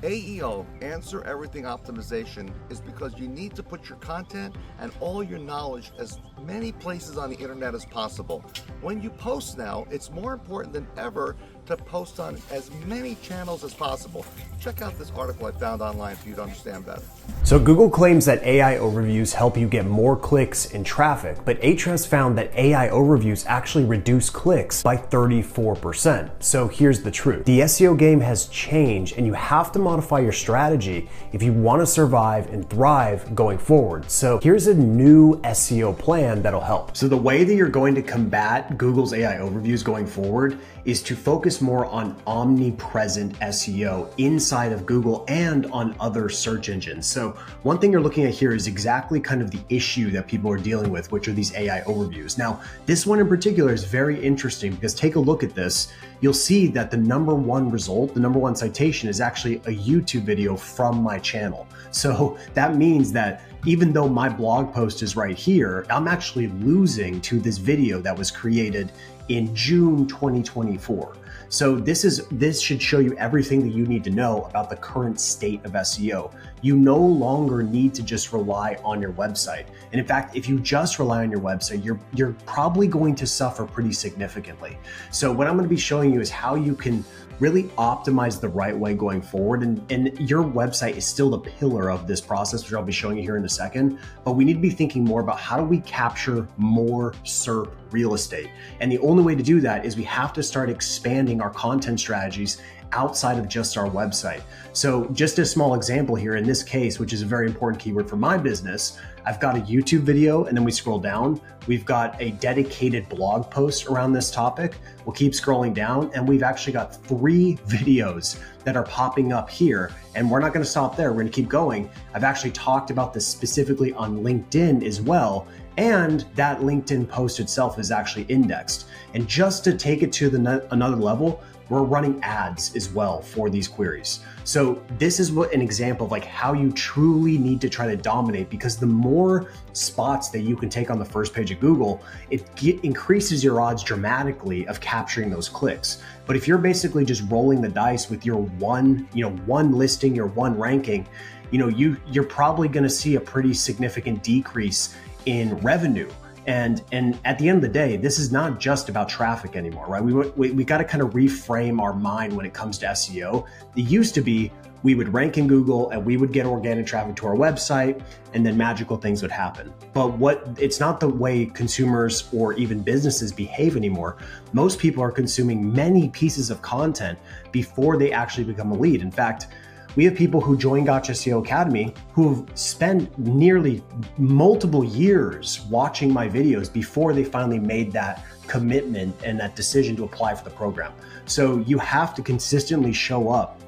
AEO, Answer Everything Optimization, is because you need to put your content and all your knowledge as many places on the internet as possible. When you post now, it's more important than ever to post on as many channels as possible. Check out this article I found online for you to understand better. So Google claims that AI overviews help you get more clicks and traffic, but Ahrefs found that AI overviews actually reduce clicks by 34%. So here's the truth. The SEO game has changed, and you have to modify your strategy if you want to survive and thrive going forward. So here's a new SEO plan that'll help. So the way that you're going to combat Google's AI overviews going forward is to focus more on omnipresent SEO inside of Google and on other search engines. So one thing you're looking at here is exactly kind of the issue that people are dealing with, which are these AI overviews. Now, this one in particular is very interesting because take a look at this. You'll see that the number one result, the number one citation, is actually a YouTube video from my channel. So that means that even though my blog post is right here, I'm actually losing to this video that was created in June 2024. So this should show you everything that you need to know about the current state of SEO. You no longer need to just rely on your website. And in fact, if you just rely on your website, you're probably going to suffer pretty significantly. So what I'm going to be showing you is how you can really optimize the right way going forward. And your website is still the pillar of this process, which I'll be showing you here in a second. But we need to be thinking more about how do we capture more SERP real estate. And the only way to do that is we have to start expanding our content strategies outside of just our website. So just a small example here in this case, which is a very important keyword for my business, I've got a YouTube video, and then we scroll down. We've got a dedicated blog post around this topic. We'll keep scrolling down, and we've actually got 3 videos that are popping up here. And we're not going to stop there. We're going to keep going. I've actually talked about this specifically on LinkedIn as well. And that LinkedIn post itself is actually indexed. And just to take it to another level, we're running ads as well for these queries. So this is an example of like how you truly need to try to dominate, because the more spots that you can take on the first page of Google, it increases your odds dramatically of capturing those clicks. But if you're basically just rolling the dice with your one listing, your one ranking, you're probably going to see a pretty significant decrease in revenue. And at the end of the day, this is not just about traffic anymore, right? We got to kind of reframe our mind when it comes to SEO. It used to be we would rank in Google and we would get organic traffic to our website, and then magical things would happen. But it's not the way consumers or even businesses behave anymore. Most people are consuming many pieces of content before they actually become a lead. In fact, we have people who join Gotcha SEO Academy who've spent nearly multiple years watching my videos before they finally made that commitment and that decision to apply for the program. So you have to consistently show up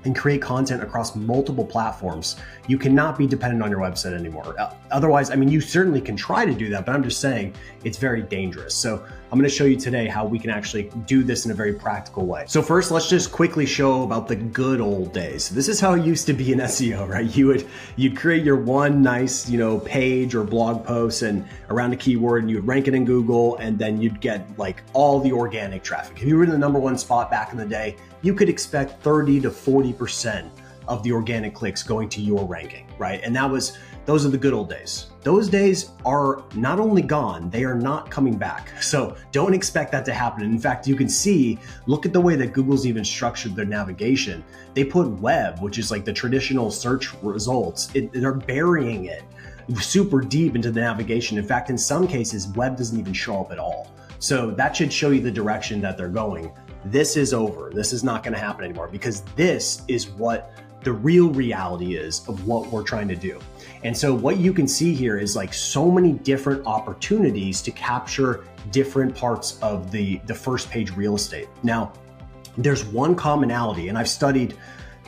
and create content across multiple platforms. You cannot be dependent on your website anymore. Otherwise, you certainly can try to do that, but I'm just saying it's very dangerous. So I'm gonna show you today how we can actually do this in a very practical way. So first, let's just quickly show about the good old days. So this is how it used to be in SEO, right? You'd create your one nice, page or blog post and around a keyword, and you'd rank it in Google, and then you'd get like all the organic traffic. If you were in the number one spot back in the day, you could expect 30 to 40% of the organic clicks going to your ranking, right? And those are the good old days. Those days are not only gone, they are not coming back. So don't expect that to happen. In fact, you can see, look at the way that Google's even structured their navigation. They put web, which is like the traditional search results, they're burying it super deep into the navigation. In fact, in some cases, web doesn't even show up at all. So that should show you the direction that they're going. This is over. This is not going to happen anymore, because this is what the real reality is of what we're trying to do. And so what you can see here is like so many different opportunities to capture different parts of the first page real estate. Now, there's one commonality, and I've studied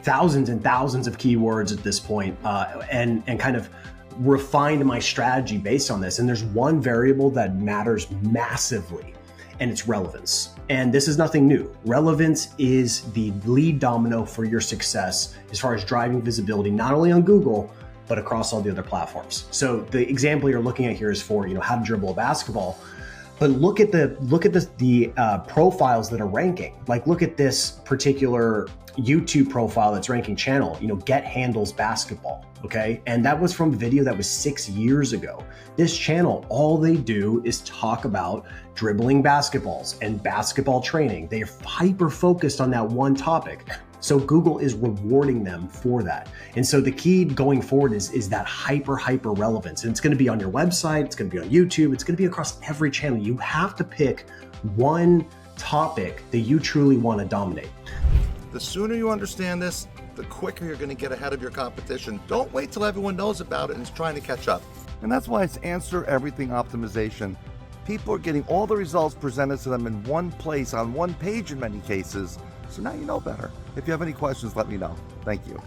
thousands and thousands of keywords at this point, and kind of refined my strategy based on this. And there's one variable that matters massively, and it's relevance. And this is nothing new. Relevance is the lead domino for your success as far as driving visibility, not only on Google, but across all the other platforms. So the example you're looking at here is for, how to dribble a basketball. But look at the profiles that are ranking. Like, look at this particular YouTube profile that's ranking channel, Get Handles Basketball, okay? And that was from a video that was 6 years ago. This channel, all they do is talk about dribbling basketballs and basketball training. They're hyper focused on that one topic. So Google is rewarding them for that. And so the key going forward is that hyper relevance. And it's going to be on your website, it's going to be on YouTube, it's going to be across every channel. You have to pick one topic that you truly want to dominate. The sooner you understand this, the quicker you're going to get ahead of your competition. Don't wait till everyone knows about it and is trying to catch up. And that's why it's answer everything optimization. People are getting all the results presented to them in one place, on one page in many cases. So now you know better. If you have any questions, let me know. Thank you.